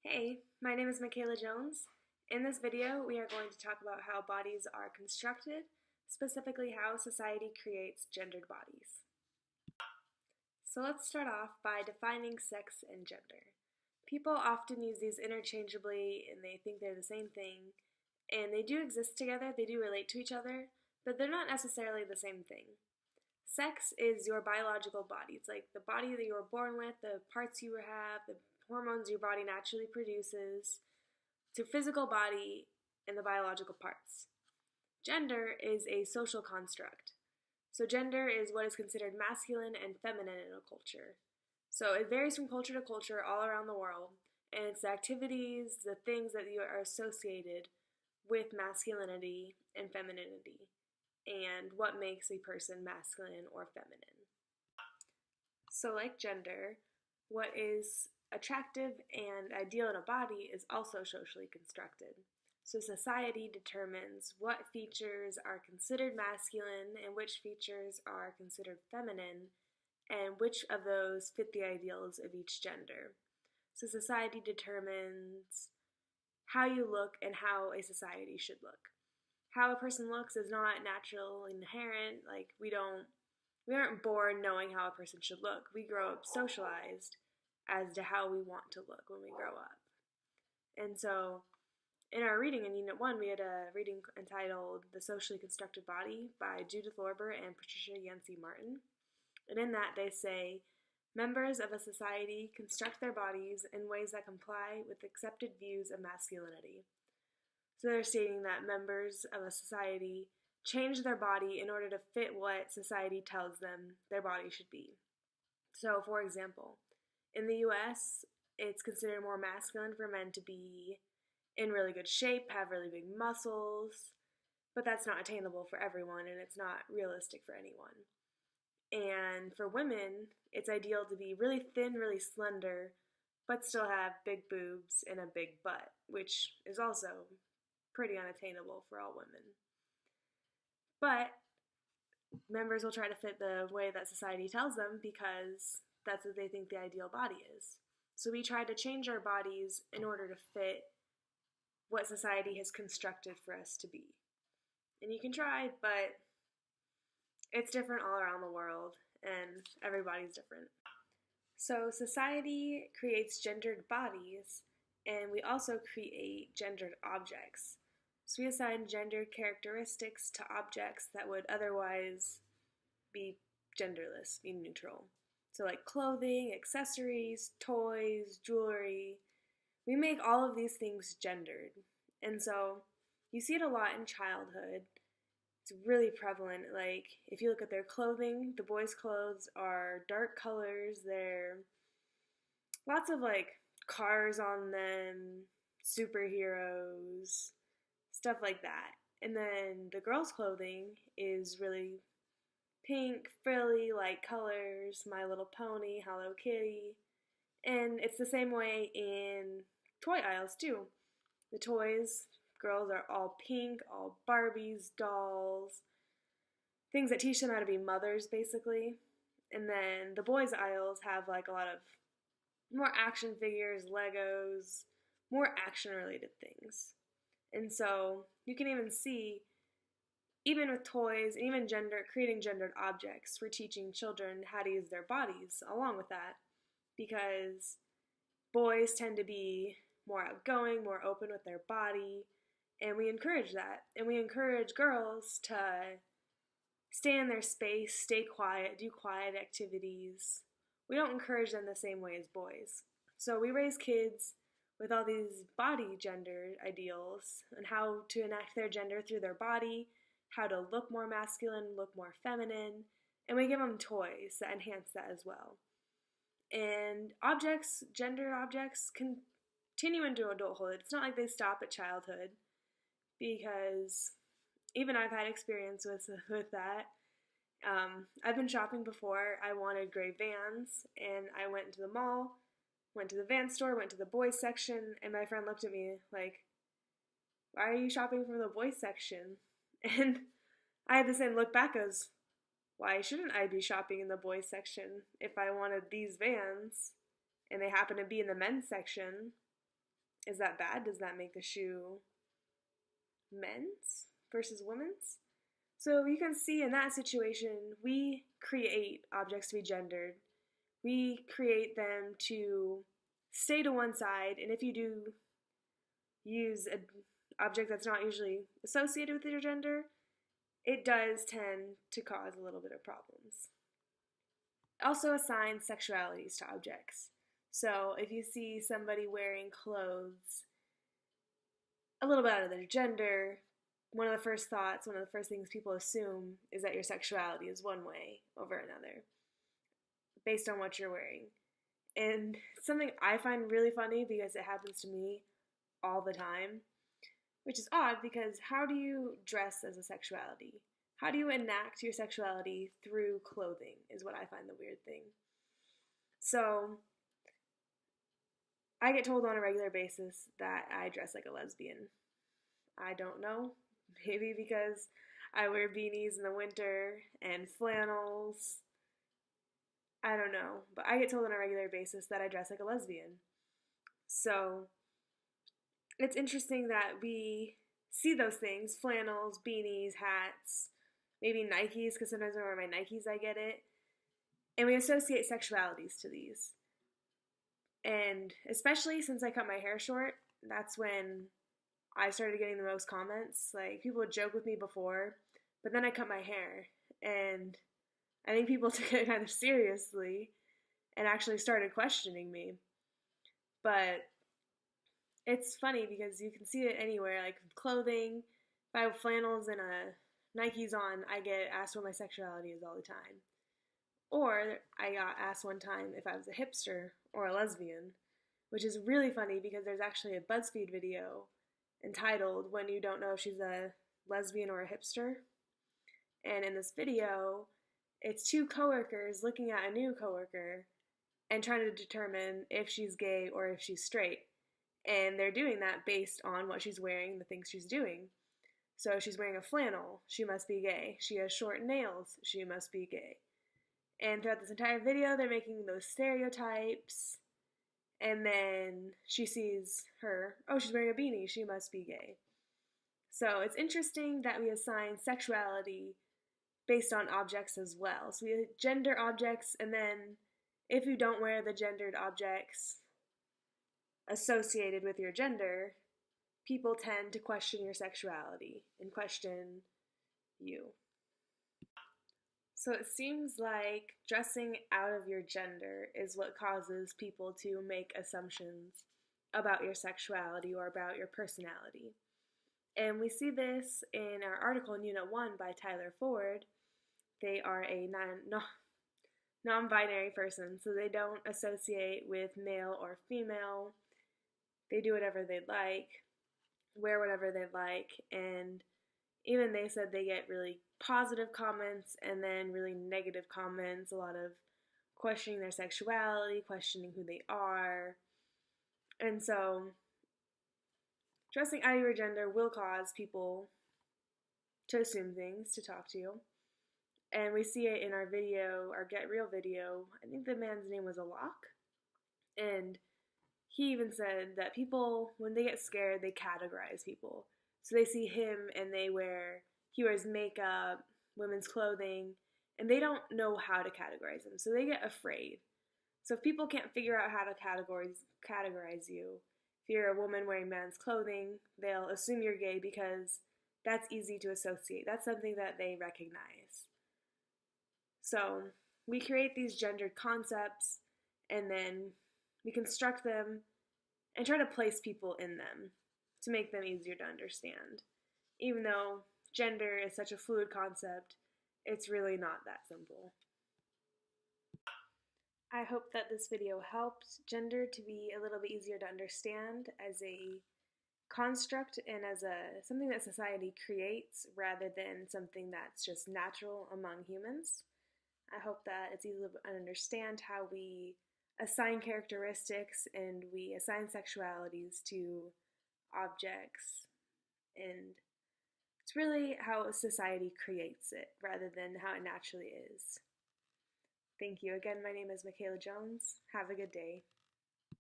Hey, my name is Michaela Jones. In this video, we are going to talk about how bodies are constructed, specifically how society creates gendered bodies. So let's start off by defining sex and gender. People often use these interchangeably and they think they're the same thing, and they do exist together, they do relate to each other, but they're not necessarily the same thing. Sex is your biological body. It's like the body that you were born with, the parts you have, the hormones your body naturally produces. It's your physical body and the biological parts. Gender is a social construct. So gender is what is considered masculine and feminine in a culture. So it varies from culture to culture all around the world, and it's the activities, the things that you are associated with masculinity and femininity, and what makes a person masculine or feminine. So like gender, what is attractive and ideal in a body is also socially constructed. So society determines what features are considered masculine and which features are considered feminine, and which of those fit the ideals of each gender. So society determines how you look and how a society should look. How a person looks is not natural, inherent. Like we aren't born knowing how a person should look. We grow up socialized as to how we want to look when we grow up. And so in our reading in Unit 1, we had a reading entitled The Socially Constructed Body by Judith Lorber and Patricia Yancey Martin. And in that they say, members of a society construct their bodies in ways that comply with accepted views of masculinity. So they're stating that members of a society change their body in order to fit what society tells them their body should be. So, for example, in the US, it's considered more masculine for men to be in really good shape, have really big muscles, but that's not attainable for everyone and it's not realistic for anyone. And for women, it's ideal to be really thin, really slender, but still have big boobs and a big butt, which is also pretty unattainable for all women. But members will try to fit the way that society tells them because that's what they think the ideal body is. So we try to change our bodies in order to fit what society has constructed for us to be. And you can try, but it's different all around the world, and everybody's different. So society creates gendered bodies, and we also create gendered objects. So we assign gendered characteristics to objects that would otherwise be genderless, be neutral. So like clothing, accessories, toys, jewelry. We make all of these things gendered. And so you see it a lot in childhood. It's really prevalent. Like if you look at their clothing, the boys' clothes are dark colors. They're lots of like cars on them, superheroes, stuff like that. And then the girls' clothing is really pink, frilly, light colors, My Little Pony, Hello Kitty. And it's the same way in toy aisles too. The toys, girls are all pink, all Barbies, dolls, things that teach them how to be mothers basically. And then the boys' aisles have like a lot of more action figures, Legos, more action related things. And so you can even see, even with toys, and even creating gendered objects, we're teaching children how to use their bodies along with that, because boys tend to be more outgoing, more open with their body, and we encourage that. And we encourage girls to stay in their space, stay quiet, do quiet activities. We don't encourage them the same way as boys. So we raise kids with all these body gender ideals and how to enact their gender through their body, how to look more masculine, look more feminine, and we give them toys that enhance that as well. And objects, gender objects, continue into adulthood. It's not like they stop at childhood, because even I've had experience with that. I've been shopping before. I wanted gray Vans, and I went into the mall, went to the Vans store, went to the boys section, and my friend looked at me like, why are you shopping from the boys section? And I had the same look back as, why shouldn't I be shopping in the boys section if I wanted these Vans and they happen to be in the men's section? Is that bad? Does that make the shoe men's versus women's? So you can see in that situation, we create objects to be gendered. We create them to stay to one side, and if you do use an object that's not usually associated with your gender, it does tend to cause a little bit of problems. Also assign sexualities to objects. So if you see somebody wearing clothes a little bit out of their gender, one of the first things people assume is that your sexuality is one way over another, based on what you're wearing. And something I find really funny because it happens to me all the time, which is odd because how do you dress as a sexuality? How do you enact your sexuality through clothing is what I find the weird thing. So I get told on a regular basis that I dress like a lesbian. I don't know. Maybe because I wear beanies in the winter and flannels. I don't know. But I get told on a regular basis that I dress like a lesbian. So it's interesting that we see those things, flannels, beanies, hats, maybe Nikes, because sometimes when I wear my Nikes I get it. And we associate sexualities to these. And especially since I cut my hair short, that's when I started getting the most comments. Like, people would joke with me before, but then I cut my hair. And I think people took it kind of seriously and actually started questioning me. But it's funny because you can see it anywhere, like clothing. If I have flannels and Nikes on, I get asked what my sexuality is all the time. Or I got asked one time if I was a hipster or a lesbian, which is really funny because there's actually a BuzzFeed video entitled "When You Don't Know If She's a Lesbian or a Hipster." And in this video, it's two coworkers looking at a new coworker and trying to determine if she's gay or if she's straight. And they're doing that based on what she's wearing, the things she's doing. So if she's wearing a flannel, she must be gay. She has short nails, she must be gay. And throughout this entire video, they're making those stereotypes. And then she sees her, oh, she's wearing a beanie, she must be gay. So it's interesting that we assign sexuality based on objects as well. So we gender objects, and then if you don't wear the gendered objects associated with your gender, people tend to question your sexuality and question you. So it seems like dressing out of your gender is what causes people to make assumptions about your sexuality or about your personality. And we see this in our article in Unit 1 by Tyler Ford. They are a non-binary person, so they don't associate with male or female. They do whatever they'd like, wear whatever they'd like, and even they said they get really positive comments and then really negative comments, a lot of questioning their sexuality, questioning who they are. And so dressing out of your gender will cause people to assume things, to talk to you. And we see it in our video, our Get Real video. I think the man's name was Alok. And he even said that people, when they get scared, they categorize people. So they see him and he wears makeup, women's clothing, and they don't know how to categorize him. So they get afraid. So if people can't figure out how to categorize you, if you're a woman wearing men's clothing, they'll assume you're gay because that's easy to associate. That's something that they recognize. So we create these gendered concepts and then we construct them and try to place people in them to make them easier to understand. Even though gender is such a fluid concept, it's really not that simple. I hope that this video helped gender to be a little bit easier to understand as a construct and as something that society creates rather than something that's just natural among humans. I hope that it's easy to understand how we assign characteristics and we assign sexualities to objects, and it's really how society creates it rather than how it naturally is. Thank you. Again, my name is Michaela Jones. Have a good day.